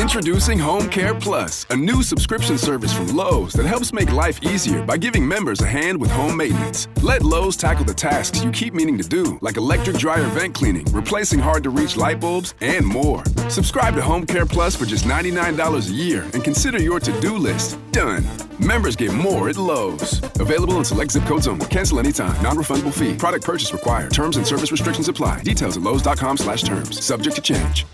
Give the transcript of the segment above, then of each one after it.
Introducing Home Care Plus, a new subscription service from Lowe's that helps make life easier by giving members a hand with home maintenance. Let Lowe's tackle the tasks you keep meaning to do, like electric dryer vent cleaning, replacing hard-to-reach light bulbs, and more. Subscribe to Home Care Plus for just $99 a year and consider your to-do list done. Members get more at Lowe's. Available in select zip codes only. Cancel anytime. Non-refundable fee. Product purchase required. Terms and service restrictions apply. Details at lowes.com/terms. Subject to change.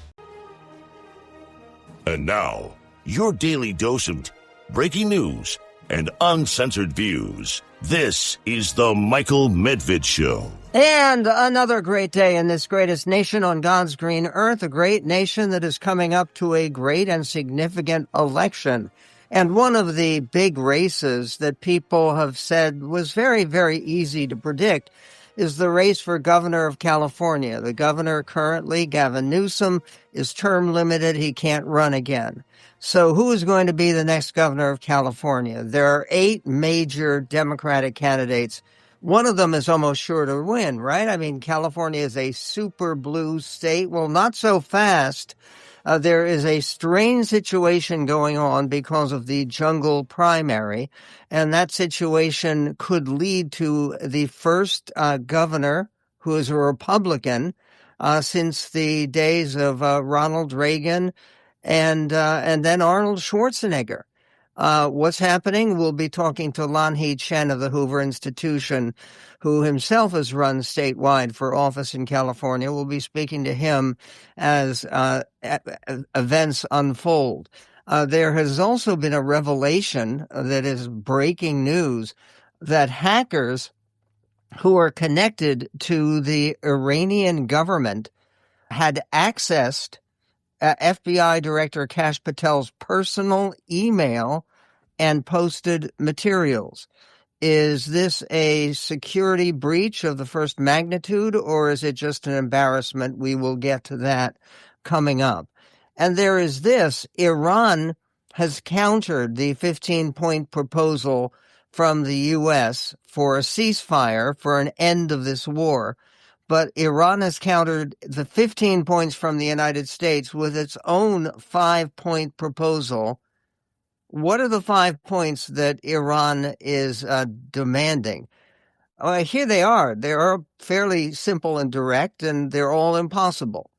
And now, your daily dose of breaking news and uncensored views. This is the Michael Medved Show. And another great day in this greatest nation on God's green earth, a great nation that is coming up to a great and significant election. And one of the big races that people have said was very, very easy to predict is the race for governor of California. The governor currently, Gavin Newsom, is term limited. He can't run again. So who is going to be the next governor of California? There are 8 major Democratic candidates. One of them is almost sure to win, right? I mean, California is a super blue state. Well, not so fast. There is a strange situation going on because of the jungle primary, and that situation could lead to the first governor who is a Republican since the days of Ronald Reagan and then Arnold Schwarzenegger. What's happening? We'll be talking to Lanhee Chen of the Hoover Institution, who himself has run statewide for office in California. We'll be speaking to him as events unfold. There has also been a revelation that is breaking news that hackers who are connected to the Iranian government had accessed FBI Director Kash Patel's personal email and posted materials. Is this a security breach of the first magnitude, or is it just an embarrassment? We will get to that coming up. And there is this. Iran has countered the 15-point proposal from the U.S. for a ceasefire, for an end of this war. But Iran has countered the 15 points from the United States with its own 5-point proposal. What are the 5 points that Iran is demanding? Here they are. They are fairly simple and direct, and they're all impossible.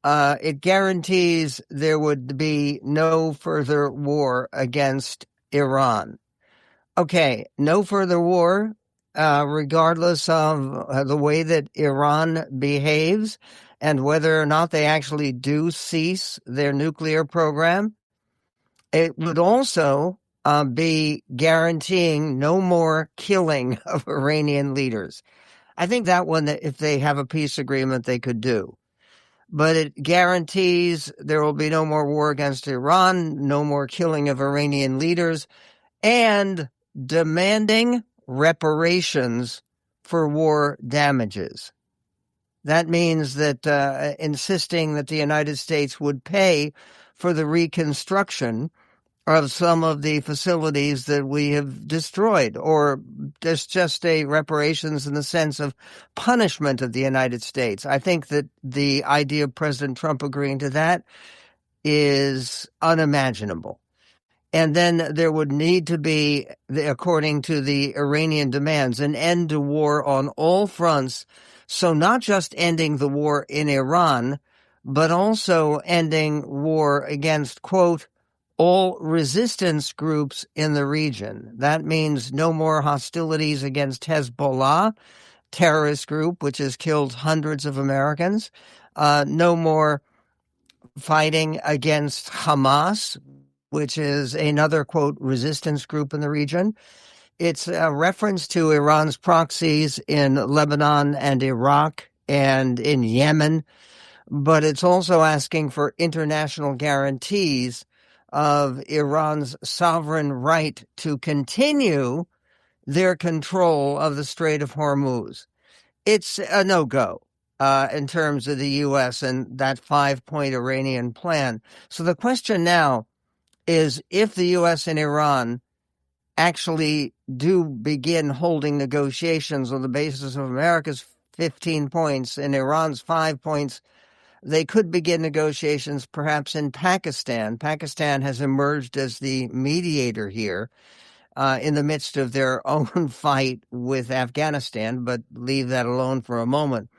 It guarantees there would be no further war against Iran. Okay, no further war, regardless of the way that Iran behaves and whether or not they actually do cease their nuclear program. It would also be guaranteeing no more killing of Iranian leaders. I think that one, if they have a peace agreement, they could do. But it guarantees there will be no more war against Iran, no more killing of Iranian leaders, and demanding reparations for war damages. That means that insisting that the United States would pay for the reconstruction of some of the facilities that we have destroyed, or there's just a reparations in the sense of punishment of the United States. I think that the idea of President Trump agreeing to that is unimaginable. And then there would need to be, according to the Iranian demands, an end to war on all fronts. So not just ending the war in Iran, but also ending war against, quote, all resistance groups in the region. That means no more hostilities against Hezbollah, terrorist group, which has killed hundreds of Americans. No more fighting against Hamas, which is another, quote, resistance group in the region. It's a reference to Iran's proxies in Lebanon and Iraq and in Yemen, but it's also asking for international guarantees of Iran's sovereign right to continue their control of the Strait of Hormuz. It's a no-go in terms of the U.S. and that 5-point Iranian plan. So the question now is, if the U.S. and Iran actually do begin holding negotiations on the basis of America's 15 points and Iran's 5 points, they could begin negotiations perhaps in Pakistan. Pakistan has emerged as the mediator here in the midst of their own fight with Afghanistan, but leave that alone for a moment.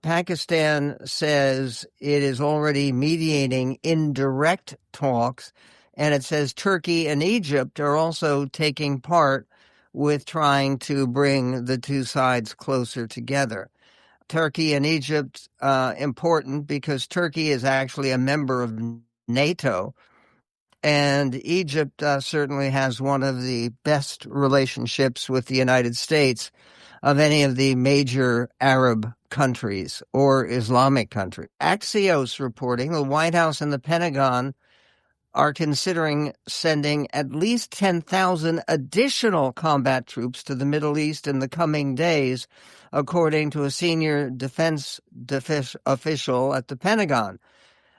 Pakistan says it is already mediating indirect talks, and it says Turkey and Egypt are also taking part with trying to bring the two sides closer together. Turkey and Egypt, important because Turkey is actually a member of NATO, and Egypt certainly has one of the best relationships with the United States of any of the major Arab countries or Islamic countries. Axios reporting the White House and the Pentagon are considering sending at least 10,000 additional combat troops to the Middle East in the coming days, according to a senior defense official at the Pentagon.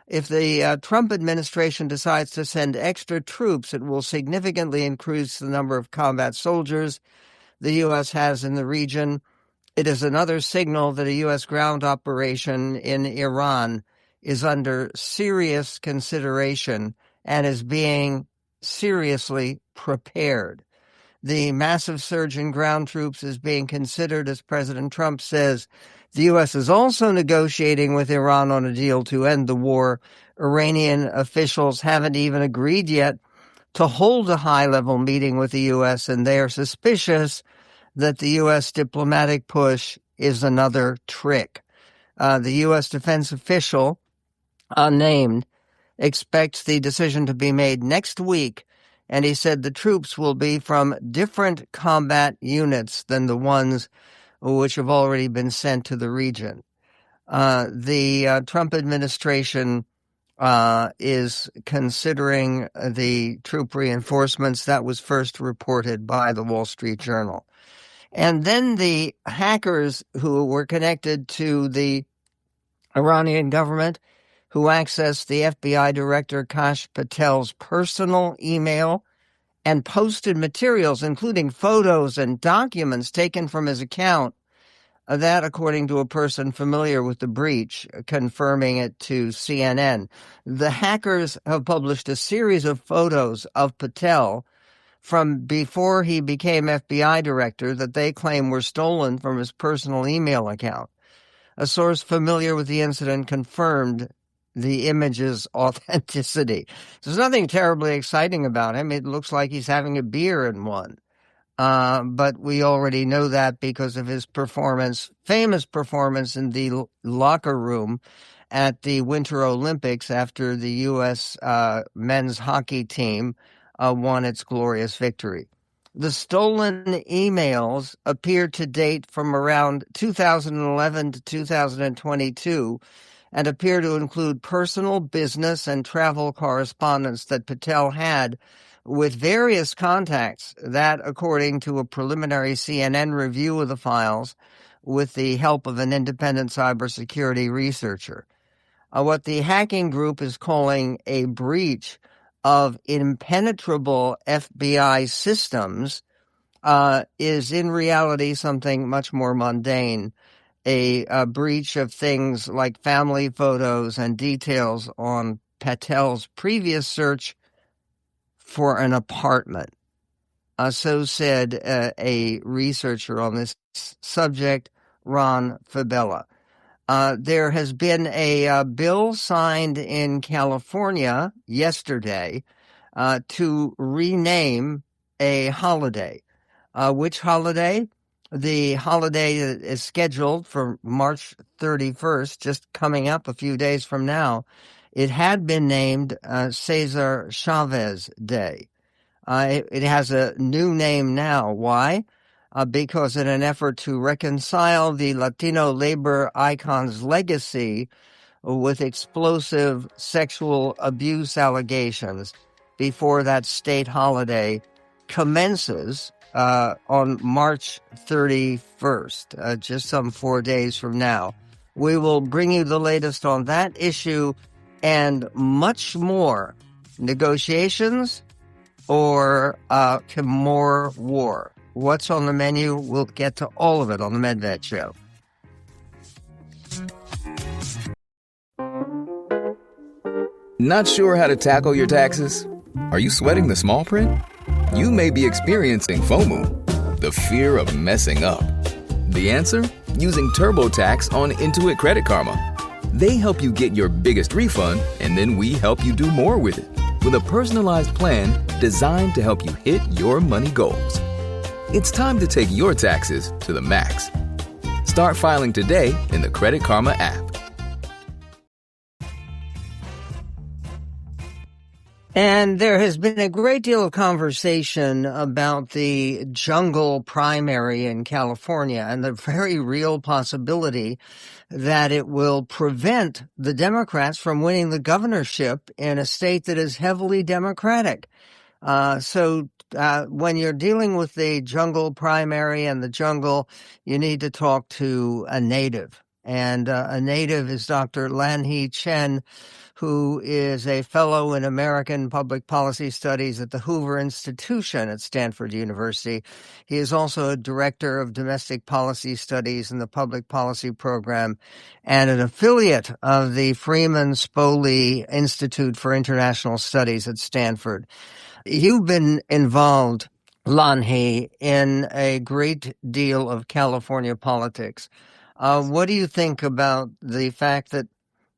If the Trump administration decides to send extra troops, it will significantly increase the number of combat soldiers the U.S. has in the region. It is another signal that a U.S. ground operation in Iran is under serious consideration and is being seriously prepared. The massive surge in ground troops is being considered, as President Trump says. The U.S. is also negotiating with Iran on a deal to end the war. Iranian officials haven't even agreed yet to hold a high-level meeting with the U.S., and they are suspicious that the U.S. diplomatic push is another trick. The U.S. defense official, unnamed, expects the decision to be made next week, and he said the troops will be from different combat units than the ones which have already been sent to the region. The Trump administration is considering the troop reinforcements. That was first reported by the Wall Street Journal. And then the hackers who were connected to the Iranian government, who accessed the FBI director Kash Patel's personal email and posted materials, including photos and documents taken from his account. That, according to a person familiar with the breach, confirming it to CNN. The hackers have published a series of photos of Patel from before he became FBI director that they claim were stolen from his personal email account. A source familiar with the incident confirmed the image's authenticity. There's nothing terribly exciting about him. It looks like he's having a beer in one. But we already know that because of his famous performance in the locker room at the Winter Olympics after the U.S. Men's hockey team won its glorious victory. The stolen emails appear to date from around 2011 to 2022 and appear to include personal, business, and travel correspondence that Patel had with various contacts. That, according to a preliminary CNN review of the files with the help of an independent cybersecurity researcher. What the hacking group is calling a breach of impenetrable FBI systems is in reality something much more mundane. A breach of things like family photos and details on Patel's previous search for an apartment. So said a researcher on this subject, Ron Fabella. There has been a bill signed in California yesterday to rename a holiday. Which holiday? The holiday that is scheduled for March 31st, just coming up a few days from now. It had been named Cesar Chavez Day. It has a new name now. Why? Because in an effort to reconcile the Latino labor icon's legacy with explosive sexual abuse allegations before that state holiday commences on March 31st, just some 4 days from now. We will bring you the latest on that issue and much more. Negotiations or more war? What's on the menu? We'll get to all of it on the Medved Show. Not sure how to tackle your taxes? Are you sweating the small print? You may be experiencing FOMO, the fear of messing up. The answer? Using TurboTax on Intuit Credit Karma. They help you get your biggest refund, and then we help you do more with it, with a personalized plan designed to help you hit your money goals. It's time to take your taxes to the max. Start filing today in the Credit Karma app. And there has been a great deal of conversation about the jungle primary in California and the very real possibility that it will prevent the Democrats from winning the governorship in a state that is heavily Democratic. So when you're dealing with the jungle primary and the jungle, you need to talk to a native. And a native is Dr. Lanhee Chen, who is a fellow in American Public Policy Studies at the Hoover Institution at Stanford University. He is also a director of domestic policy studies in the Public Policy Program and an affiliate of the Freeman Spogli Institute for International Studies at Stanford. You've been involved, Lanhee, in a great deal of California politics. What do you think about the fact that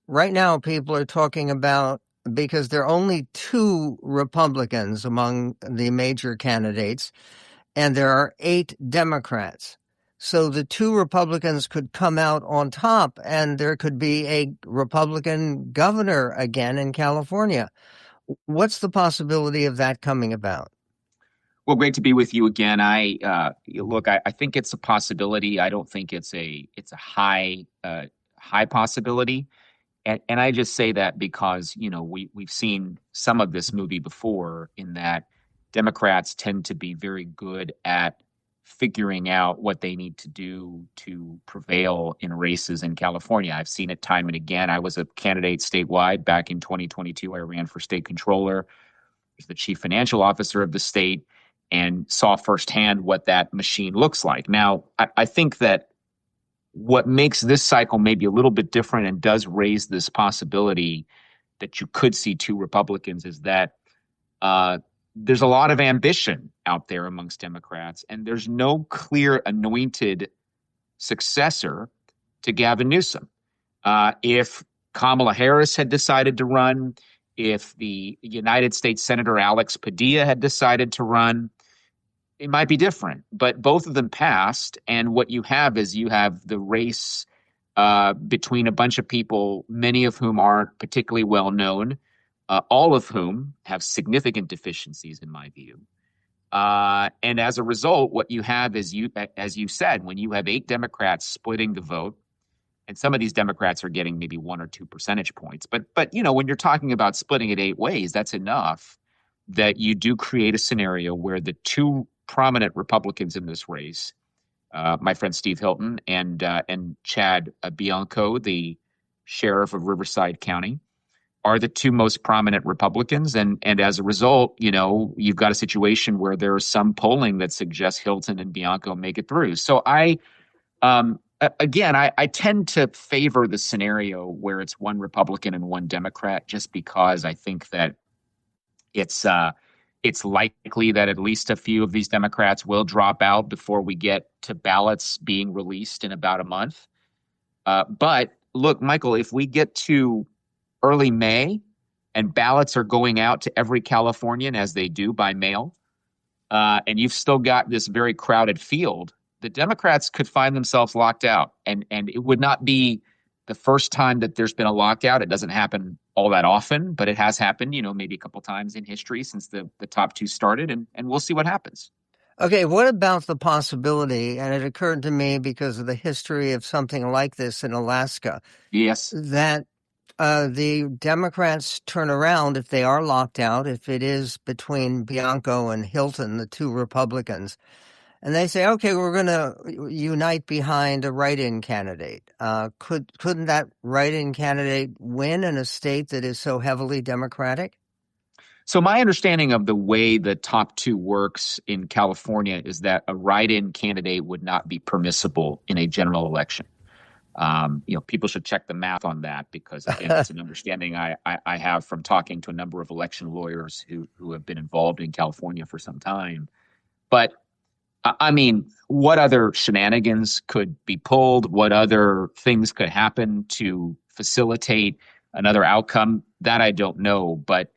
right now people are talking about, because there are only 2 Republicans among the major candidates, and there are 8 Democrats. So the 2 Republicans could come out on top, and there could be a Republican governor again in California. What's the possibility of that coming about? Well, great to be with you again. I think it's a possibility. I don't think it's a high possibility. And I just say that because, we've seen some of this movie before, in that Democrats tend to be very good at figuring out what they need to do to prevail in races in California. I've seen it time and again. I was a candidate statewide back in 2022. I ran for state controller, was the chief financial officer of the state, and saw firsthand what that machine looks like. Now, I think that what makes this cycle maybe a little bit different and does raise this possibility that you could see 2 Republicans is that there's a lot of ambition out there amongst Democrats, and there's no clear anointed successor to Gavin Newsom. If Kamala Harris had decided to run, if the United States Senator Alex Padilla had decided to run, it might be different. But both of them passed, and what you have is the race between a bunch of people, many of whom aren't particularly well known, all of whom have significant deficiencies, in my view. And as a result, what you have is, as you said, when you have 8 Democrats splitting the vote, and some of these Democrats are getting maybe 1 or 2 percentage points. But when you're talking about splitting it 8 ways, that's enough that you do create a scenario where the 2 prominent Republicans in this race, my friend Steve Hilton and Chad Bianco, the sheriff of Riverside County, are the 2 most prominent Republicans. And as a result, you've got a situation where there is some polling that suggests Hilton and Bianco make it through. So I tend to favor the scenario where it's 1 Republican and 1 Democrat, just because I think that it's likely that at least a few of these Democrats will drop out before we get to ballots being released in about a month. But look, Michael, if we get to early May and ballots are going out to every Californian as they do by mail, and you've still got this very crowded field, the Democrats could find themselves locked out. And it would not be the first time that there's been a lockout. It doesn't happen all that often, but it has happened, maybe a couple times in history since the top 2 started, and we'll see what happens. Okay, what about the possibility, and it occurred to me because of the history of something like this in Alaska, yes, that the Democrats turn around if they are locked out, if it is between Bianco and Hilton, the 2 Republicans, and they say, okay, we're going to unite behind a write-in candidate. Couldn't that write-in candidate win in a state that is so heavily Democratic? So my understanding of the way the top 2 works in California is that a write-in candidate would not be permissible in a general election. People should check the math on that because, again, it's an understanding I have from talking to a number of election lawyers who have been involved in California for some time. But I mean, what other shenanigans could be pulled? What other things could happen to facilitate another outcome? That I don't know. But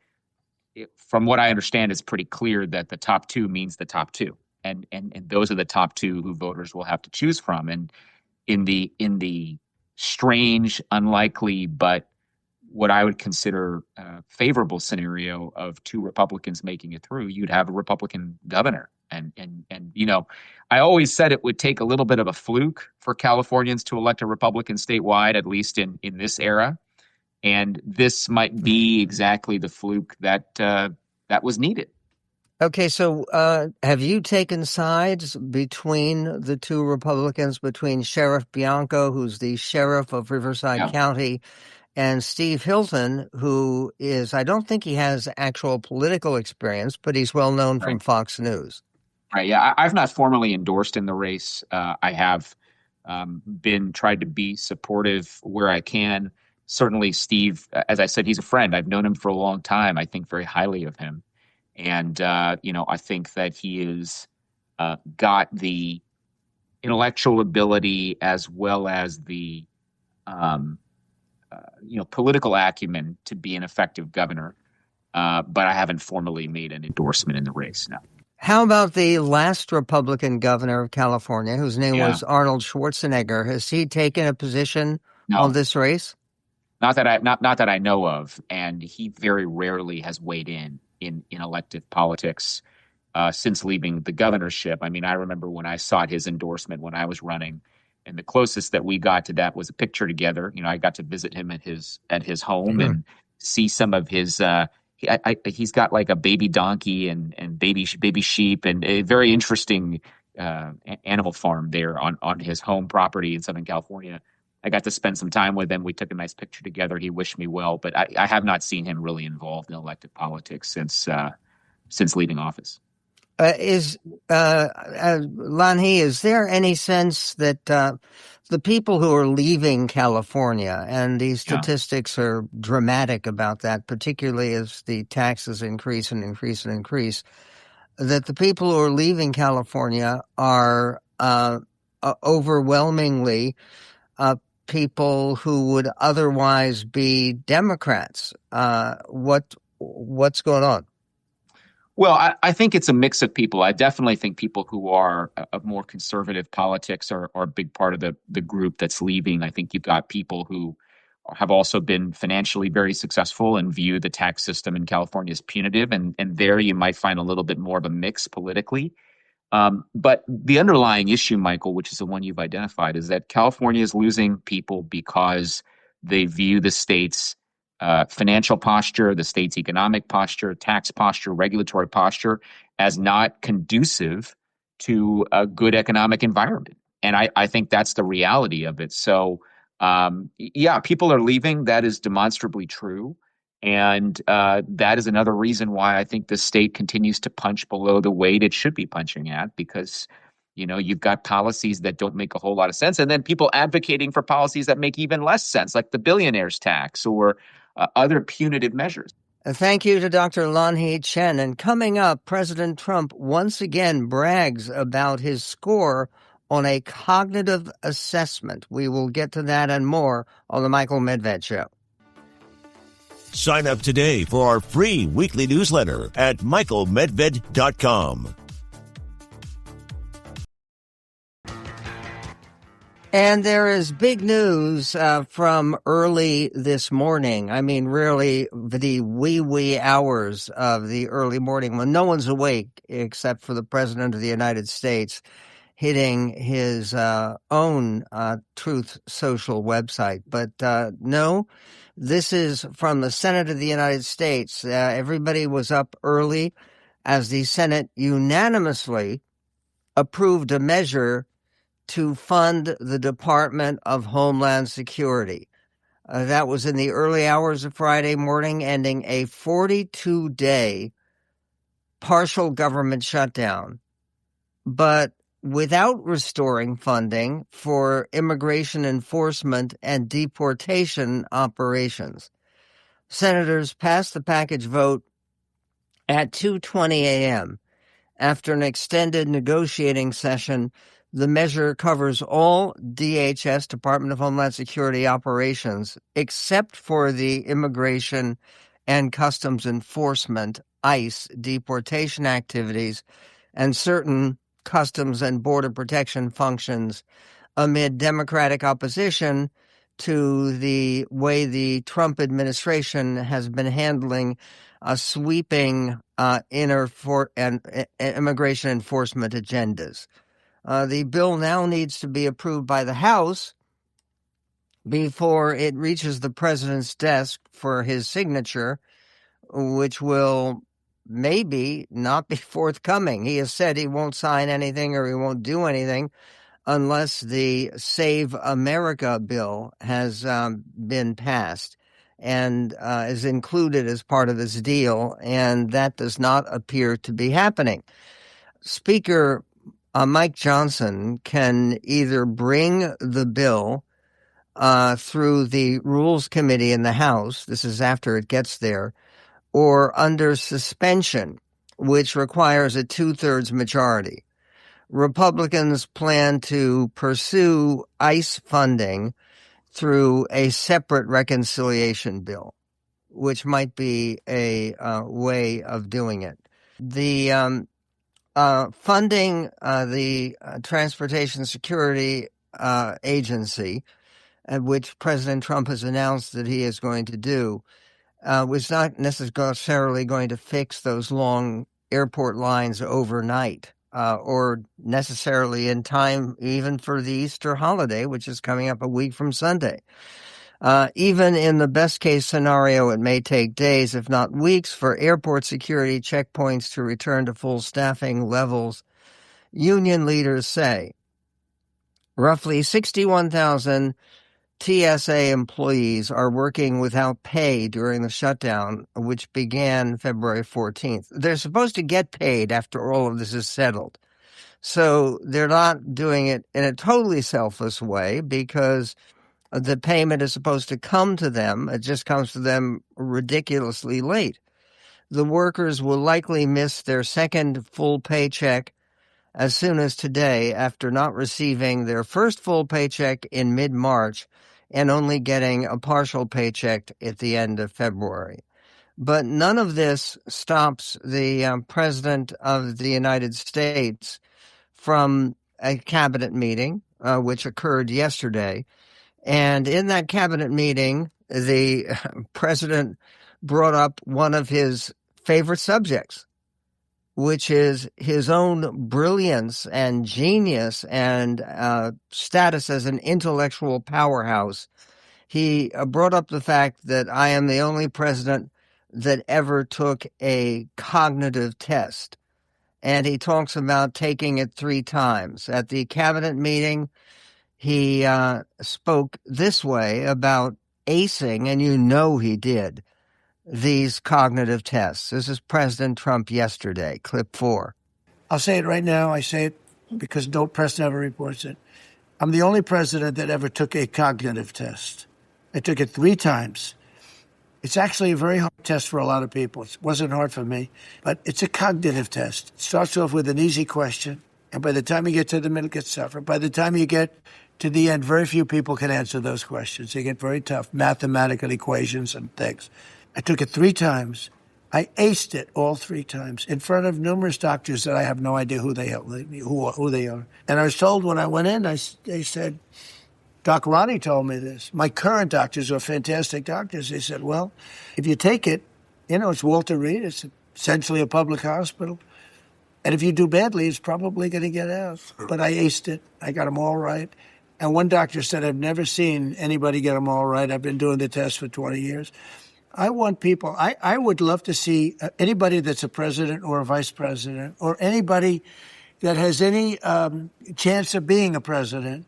from what I understand, it's pretty clear that the top two means the top two. And those are the top two who voters will have to choose from. And in the strange, unlikely, but what I would consider a favorable scenario of two Republicans making it through, you'd have a Republican governor. And I always said it would take a little bit of a fluke for Californians to elect a Republican statewide, at least in this era. And this might be exactly the fluke that was needed. Okay, so have you taken sides between the two Republicans, between Sheriff Bianco, who's the sheriff of Riverside County, and Steve Hilton, who is, I don't think he has actual political experience, but he's well known from Fox News. Right. Yeah, I've not formally endorsed in the race. I have tried to be supportive where I can. Certainly, Steve, as I said, he's a friend. I've known him for a long time. I think very highly of him. And, I think that he has got the intellectual ability as well as the, political acumen to be an effective governor. But I haven't formally made an endorsement in the race, no. How about the last Republican governor of California, whose name was Arnold Schwarzenegger? Has he taken a position on this race? Not that I know of, and he very rarely has weighed in elective politics since leaving the governorship. I mean, I remember when I sought his endorsement when I was running, and the closest that we got to that was a picture together. I got to visit him at his home and see some of his. He's got like a baby donkey and baby sheep and a very interesting animal farm there on his home property in Southern California. I got to spend some time with him. We took a nice picture together. He wished me well, but I have not seen him really involved in elective politics since leaving office. Lanhee, is there any sense that the people who are leaving California, and these statistics are dramatic about that, particularly as the taxes increase and increase and increase, that the people who are leaving California are overwhelmingly people who would otherwise be Democrats? What's going on? Well, I think it's a mix of people. I definitely think people who are of more conservative politics are a big part of the group that's leaving. I think you've got people who have also been financially very successful and view the tax system in California as punitive. And there you might find a little bit more of a mix politically. But the underlying issue, Michael, which is the one you've identified, is that California is losing people because they view the state's financial posture, the state's economic posture, tax posture, regulatory posture as not conducive to a good economic environment. And I think that's the reality of it. So, people are leaving. That is demonstrably true. And that is another reason why I think the state continues to punch below the weight it should be punching at, because you've got policies that don't make a whole lot of sense, and then people advocating for policies that make even less sense, like the billionaire's tax or other punitive measures. Thank you to Dr. Lanhee Chen. And coming up, President Trump once again brags about his score on a cognitive assessment. We will get to that and more on the Michael Medved Show. Sign up today for our free weekly newsletter at michaelmedved.com. And there is big news from early this morning. I mean, really, the wee hours of the early morning when no one's awake except for the President of the United States, hitting his own Truth Social website. But no, this is from the Senate of the United States. Everybody was up early as the Senate unanimously approved a measure to fund the Department of Homeland Security. That was in the early hours of Friday morning, ending a 42-day partial government shutdown. But without restoring funding for immigration enforcement and deportation operations. Senators passed the package vote at 2:20 a.m. After an extended negotiating session, the measure covers all DHS, Department of Homeland Security operations, except for the Immigration and Customs Enforcement, ICE, deportation activities, and certain Customs and Border Protection functions amid Democratic opposition to the way the Trump administration has been handling sweeping immigration enforcement agendas. The bill now needs to be approved by the House before it reaches the president's desk for his signature, which will maybe not be forthcoming. He has said he won't sign anything or he won't do anything unless the Save America bill has been passed and is included as part of this deal, and that does not appear to be happening. Speaker Mike Johnson can either bring the bill through the Rules Committee in the House, this is after it gets there, or under suspension, which requires a 2/3 majority. Republicans plan to pursue ICE funding through a separate reconciliation bill, which might be a way of doing it. The funding the Transportation Security Agency, which President Trump has announced that he is going to do, was not necessarily going to fix those long airport lines overnight. Or necessarily in time even for the Easter holiday, which is coming up a week from Sunday. Even in the best-case scenario, it may take days, if not weeks, for airport security checkpoints to return to full staffing levels. Union leaders say roughly 61,000 TSA employees are working without pay during the shutdown, which began February 14th. They're supposed to get paid after all of this is settled. So they're not doing it in a totally selfless way because the payment is supposed to come to them. It just comes to them ridiculously late. The workers will likely miss their second full paycheck as soon as today after not receiving their first full paycheck in mid-March and only getting a partial paycheck at the end of February. But none of this stops the President of the United States from a cabinet meeting, which occurred yesterday. And in that cabinet meeting, the president brought up one of his favorite subjects, which is his own brilliance and genius and status as an intellectual powerhouse. He brought up the fact that I am the only president that ever took a cognitive test. And he talks about taking it 3 times. At the cabinet meeting, he spoke this way about acing, and you know he did, these cognitive tests. This is President Trump yesterday, clip 4. I'll say it right now. I say it because no press never reports it. I'm the only president that ever took a cognitive test. I took it 3 times. It's actually a very hard test for a lot of people. It wasn't hard for me, but it's a cognitive test. It starts off with an easy question, and by the time you get to the middle, it gets tougher. By the time you get to the end, very few people can answer those questions. They get very tough, mathematical equations and things. I took it 3 times. I aced it all 3 times in front of numerous doctors that I have no idea who they are. And I was told when I went in, they said, Doc Ronnie told me this. My current doctors are fantastic doctors. They said, well, if you take it, it's Walter Reed. It's essentially a public hospital. And if you do badly, it's probably going to get out. But I aced it. I got them all right. And one doctor said, I've never seen anybody get them all right. I've been doing the test for 20 years. I want people, I would love to see anybody that's a president or a vice president or anybody that has any chance of being a president.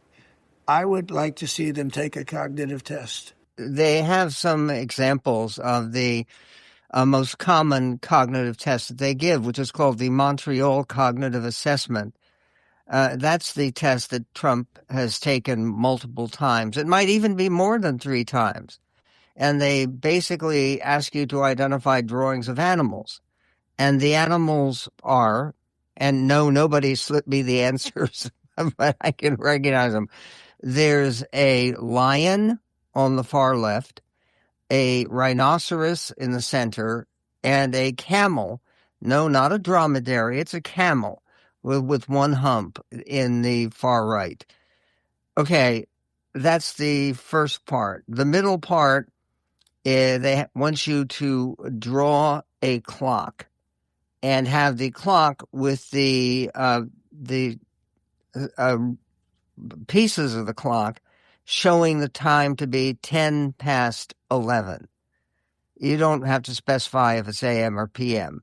I would like to see them take a cognitive test. They have some examples of the most common cognitive test that they give, which is called the Montreal Cognitive Assessment. That's the test that Trump has taken multiple times. It might even be more than 3 times. And they basically ask you to identify drawings of animals. And the animals are, and no, nobody slipped me the answers, but I can recognize them. There's a lion on the far left, a rhinoceros in the center, and a camel. No, not a dromedary. It's a camel with one hump in the far right. Okay, that's the first part. The middle part, they want you to draw a clock and have the clock with the pieces of the clock showing the time to be 10 past 11. You don't have to specify if it's AM or PM.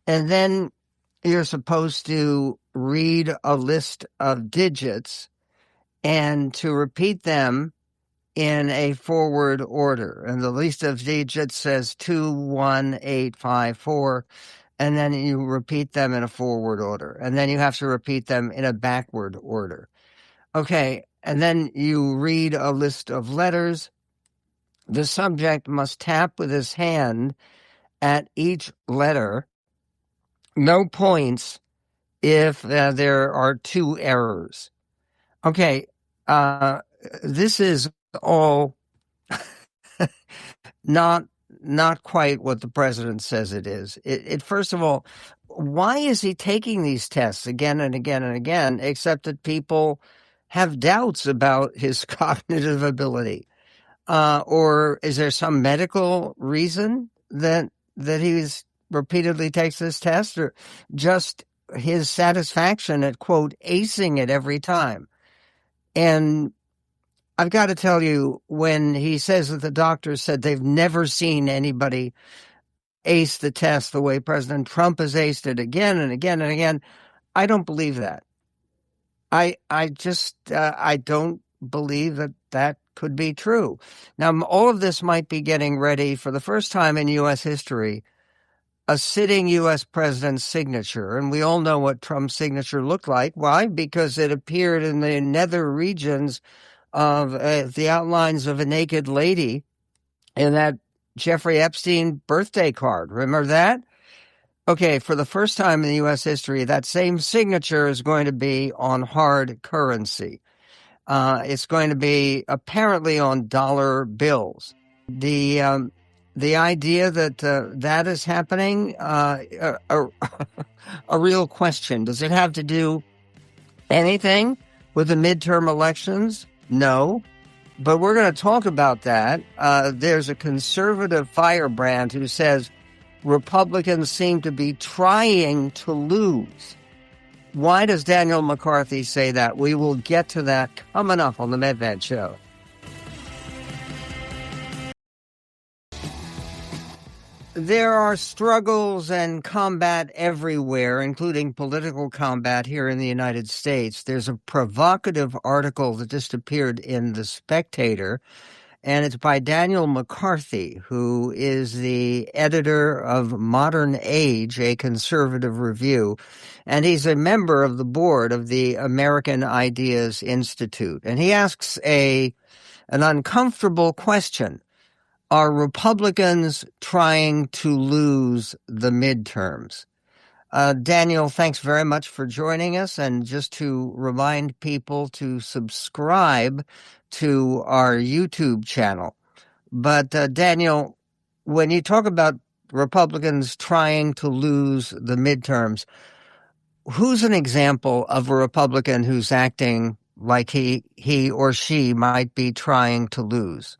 And then you're supposed to read a list of digits and to repeat them in a forward order. And the list of digits says 21854, and then you repeat them in a forward order. And then you have to repeat them in a backward order. Okay, and then you read a list of letters. The subject must tap with his hand at each letter. No points if there are 2 errors. Okay, this is all not quite what the president says it is. It first of all, why is he taking these tests again and again and again, except that people have doubts about his cognitive ability? Or is there some medical reason that he's repeatedly takes this test, or just his satisfaction at, quote, acing it every time? And I've got to tell you, when he says that the doctors said they've never seen anybody ace the test the way President Trump has aced it again and again and again, I don't believe that. I don't believe that could be true. Now, all of this might be getting ready for the first time in U.S. history, a sitting U.S. president's signature. And we all know what Trump's signature looked like. Why? Because it appeared in the nether regions of the outlines of a naked lady in that Jeffrey Epstein birthday card. Remember that? Okay, for the first time in U.S. history, that same signature is going to be on hard currency. It's going to be apparently on dollar bills. The idea that that is happening, a real question. Does it have to do anything with the midterm elections? No, but we're going to talk about that. There's a conservative firebrand who says Republicans seem to be trying to lose. Why does Daniel McCarthy say that? We will get to that coming up on the Medved Show. There are struggles and combat everywhere, including political combat here in the United States. There's a provocative article that just appeared in The Spectator, and it's by Daniel McCarthy, who is the editor of Modern Age, a conservative review, and he's a member of the board of the American Ideas Institute. And he asks an uncomfortable question. Are Republicans trying to lose the midterms? Daniel, thanks very much for joining us. And just to remind people to subscribe to our YouTube channel. But Daniel, when you talk about Republicans trying to lose the midterms, who's an example of a Republican who's acting like he or she might be trying to lose?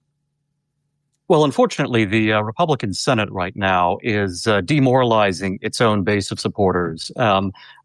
Well, unfortunately, the Republican Senate right now is demoralizing its own base of supporters.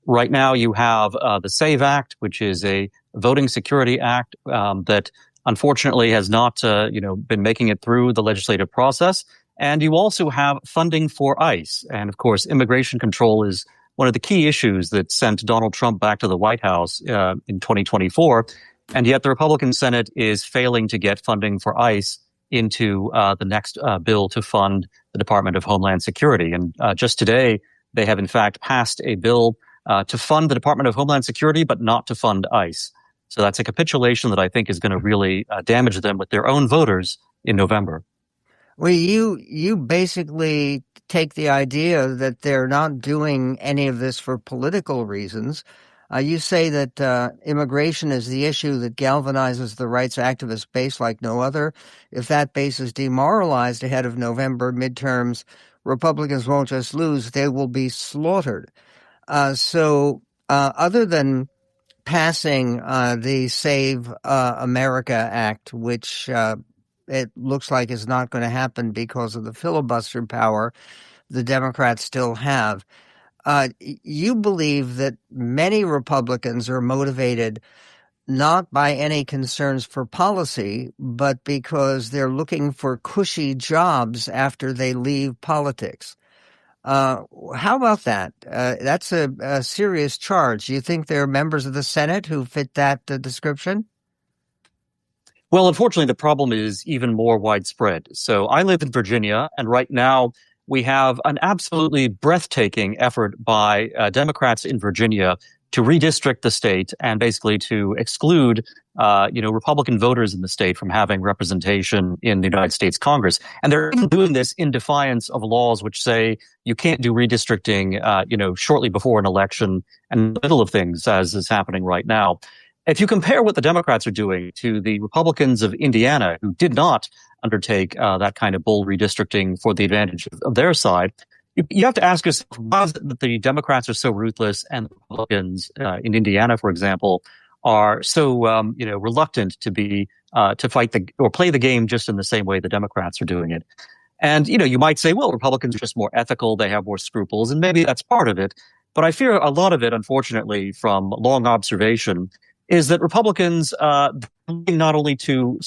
Right now, you have the SAVE Act, which is a voting security act that unfortunately has not, been making it through the legislative process. And you also have funding for ICE. And of course, immigration control is one of the key issues that sent Donald Trump back to the White House in 2024. And yet the Republican Senate is failing to get funding for ICE into the next bill to fund the Department of Homeland Security. And just today, they have in fact passed a bill to fund the Department of Homeland Security, but not to fund ICE. So that's a capitulation that I think is going to really damage them with their own voters in November. Well, you basically take the idea that they're not doing any of this for political reasons. You say that immigration is the issue that galvanizes the rights activist base like no other. If that base is demoralized ahead of November midterms, Republicans won't just lose, they will be slaughtered. So other than passing the Save America Act, which it looks like is not going to happen because of the filibuster power the Democrats still have, you believe that many Republicans are motivated not by any concerns for policy, but because they're looking for cushy jobs after they leave politics. How about that? That's a serious charge. Do you think there are members of the Senate who fit that description? Well, unfortunately, the problem is even more widespread. So I live in Virginia, and right now we have an absolutely breathtaking effort by Democrats in Virginia to redistrict the state and basically to exclude, Republican voters in the state from having representation in the United States Congress. And they're even doing this in defiance of laws which say you can't do redistricting, shortly before an election and in the middle of things, as is happening right now. If you compare what the Democrats are doing to the Republicans of Indiana, who did not undertake that kind of bold redistricting for the advantage of their side, you have to ask yourself, why is it that the Democrats are so ruthless and the Republicans in Indiana, for example, are so reluctant to fight or play the game just in the same way the Democrats are doing it. And you might say, well, Republicans are just more ethical, they have more scruples, and maybe that's part of it. But I fear a lot of it, unfortunately, from long observation, is that Republicans not only to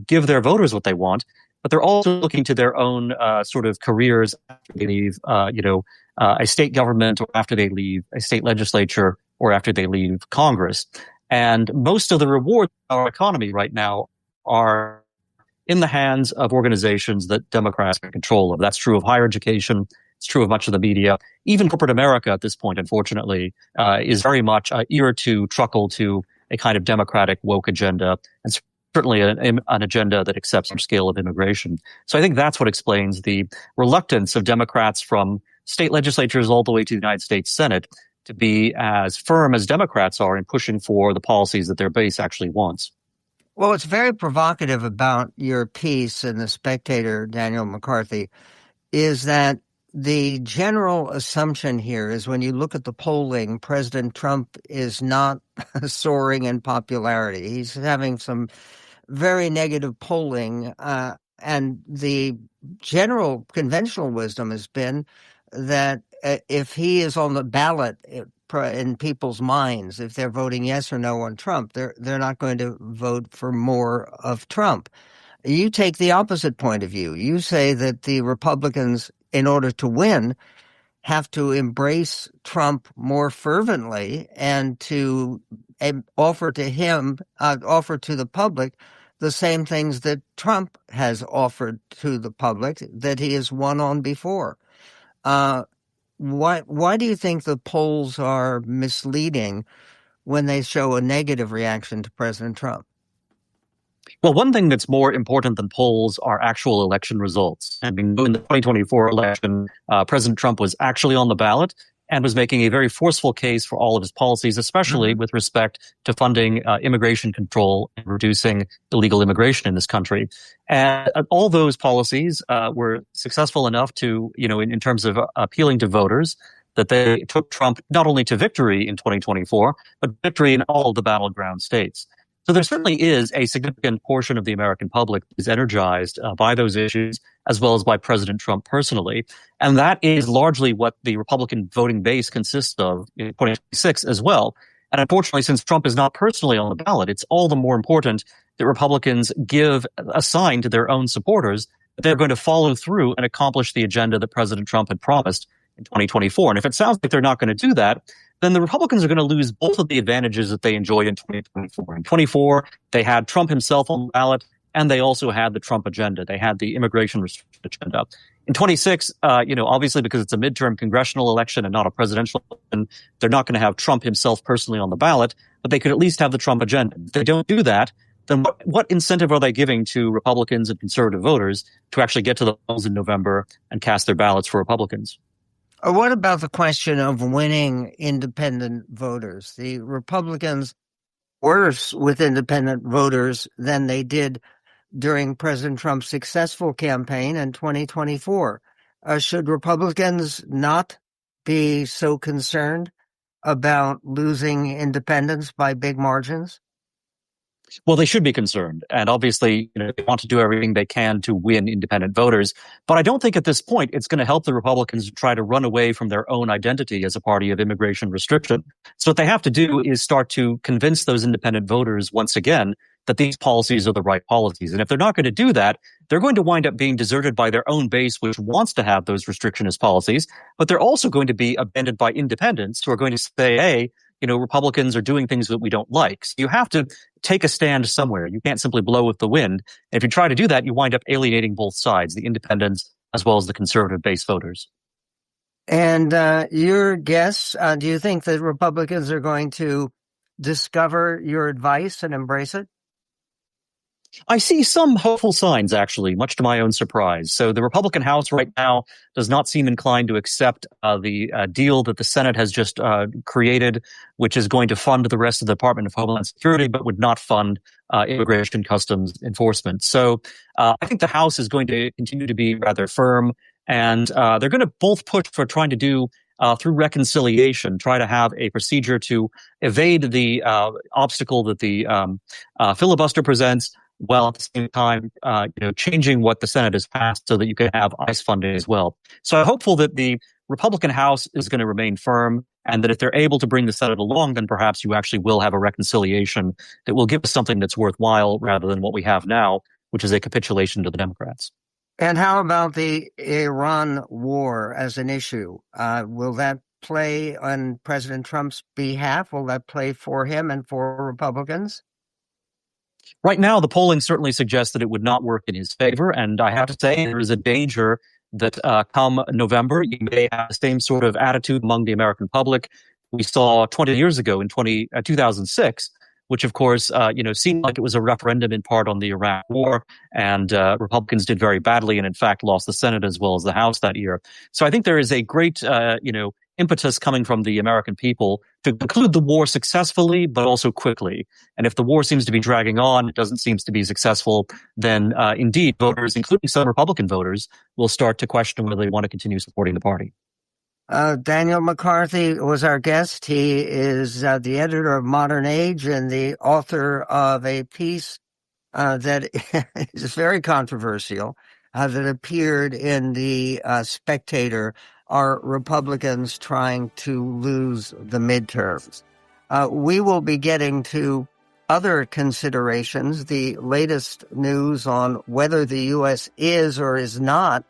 give their voters what they want, but they're also looking to their own sort of careers after they leave, a state government, or after they leave a state legislature, or after they leave Congress. And most of the rewards of our economy right now are in the hands of organizations that Democrats are in control of. That's true of higher education. It's true of much of the media. Even corporate America at this point, unfortunately, is very much eager to truckle to a kind of democratic woke agenda, and certainly an agenda that accepts some scale of immigration. So I think that's what explains the reluctance of Democrats from state legislatures all the way to the United States Senate to be as firm as Democrats are in pushing for the policies that their base actually wants. Well, it's very provocative about your piece in The Spectator, Daniel McCarthy, is that the general assumption here is when you look at the polling, President Trump is not soaring in popularity. He's having some very negative polling, and the general conventional wisdom has been that if he is on the ballot in people's minds, if they're voting yes or no on Trump, they're not going to vote for more of Trump. You take the opposite point of view. You say that the Republicans, in order to win, have to embrace Trump more fervently and to offer to the public the same things that Trump has offered to the public that he has won on before. Why do you think the polls are misleading when they show a negative reaction to President Trump? Well, one thing that's more important than polls are actual election results. I mean, in the 2024 election, President Trump was actually on the ballot and was making a very forceful case for all of his policies, especially with respect to funding immigration control and reducing illegal immigration in this country. And all those policies were successful enough to, in terms of appealing to voters, that they took Trump not only to victory in 2024, but victory in all of the battleground states. So there certainly is a significant portion of the American public that is energized by those issues, as well as by President Trump personally. And that is largely what the Republican voting base consists of in 2026 as well. And unfortunately, since Trump is not personally on the ballot, it's all the more important that Republicans give a sign to their own supporters that they're going to follow through and accomplish the agenda that President Trump had promised in 2024. And if it sounds like they're not going to do that, then the Republicans are going to lose both of the advantages that they enjoyed in 2024. In 2024, they had Trump himself on the ballot, and they also had the Trump agenda. They had the immigration restriction agenda. In 26, obviously because it's a midterm congressional election and not a presidential election, they're not going to have Trump himself personally on the ballot, but they could at least have the Trump agenda. If they don't do that, then what incentive are they giving to Republicans and conservative voters to actually get to the polls in November and cast their ballots for Republicans? What about the question of winning independent voters? The Republicans worse with independent voters than they did during President Trump's successful campaign in 2024. Should Republicans not be so concerned about losing independents by big margins? Well, they should be concerned. And obviously, they want to do everything they can to win independent voters. But I don't think at this point it's going to help the Republicans try to run away from their own identity as a party of immigration restriction. So what they have to do is start to convince those independent voters once again that these policies are the right policies. And if they're not going to do that, they're going to wind up being deserted by their own base, which wants to have those restrictionist policies. But they're also going to be abandoned by independents who are going to say, hey, Republicans are doing things that we don't like. So you have to take a stand somewhere. You can't simply blow with the wind. And if you try to do that, you wind up alienating both sides, the independents as well as the conservative base voters. And your guess, do you think that Republicans are going to discover your advice and embrace it? I see some hopeful signs, actually, much to my own surprise. So the Republican House right now does not seem inclined to accept the deal that the Senate has just created, which is going to fund the rest of the Department of Homeland Security, but would not fund immigration customs enforcement. So I think the House is going to continue to be rather firm, and they're going to both push for trying to do through reconciliation, try to have a procedure to evade the obstacle that the filibuster presents, while at the same time, changing what the Senate has passed so that you can have ICE funding as well. So I'm hopeful that the Republican House is going to remain firm, and that if they're able to bring the Senate along, then perhaps you actually will have a reconciliation that will give us something that's worthwhile rather than what we have now, which is a capitulation to the Democrats. And how about the Iran war as an issue? Will that play on President Trump's behalf? Will that play for him and for Republicans? Right now, the polling certainly suggests that it would not work in his favor. And I have to say, there is a danger that come November, you may have the same sort of attitude among the American public we saw 20 years ago in 2006, which, of course, seemed like it was a referendum in part on the Iraq war. And Republicans did very badly and, in fact, lost the Senate as well as the House that year. So I think there is a great, impetus coming from the American people to conclude the war successfully, but also quickly. And if the war seems to be dragging on, it doesn't seem to be successful, then indeed voters, including some Republican voters, will start to question whether they want to continue supporting the party. Daniel McCarthy was our guest. He is the editor of Modern Age and the author of a piece that is very controversial, that appeared in the Spectator. Are Republicans trying to lose the midterms? We will be getting to other considerations, the latest news on whether the U.S. is or is not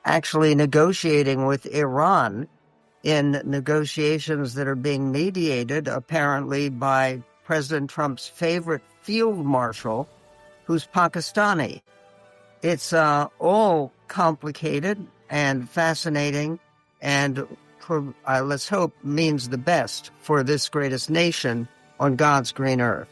actually negotiating with Iran in negotiations that are being mediated apparently by President Trump's favorite field marshal, who's Pakistani. It's all complicated and fascinating, and let's hope means the best for this greatest nation on God's green earth.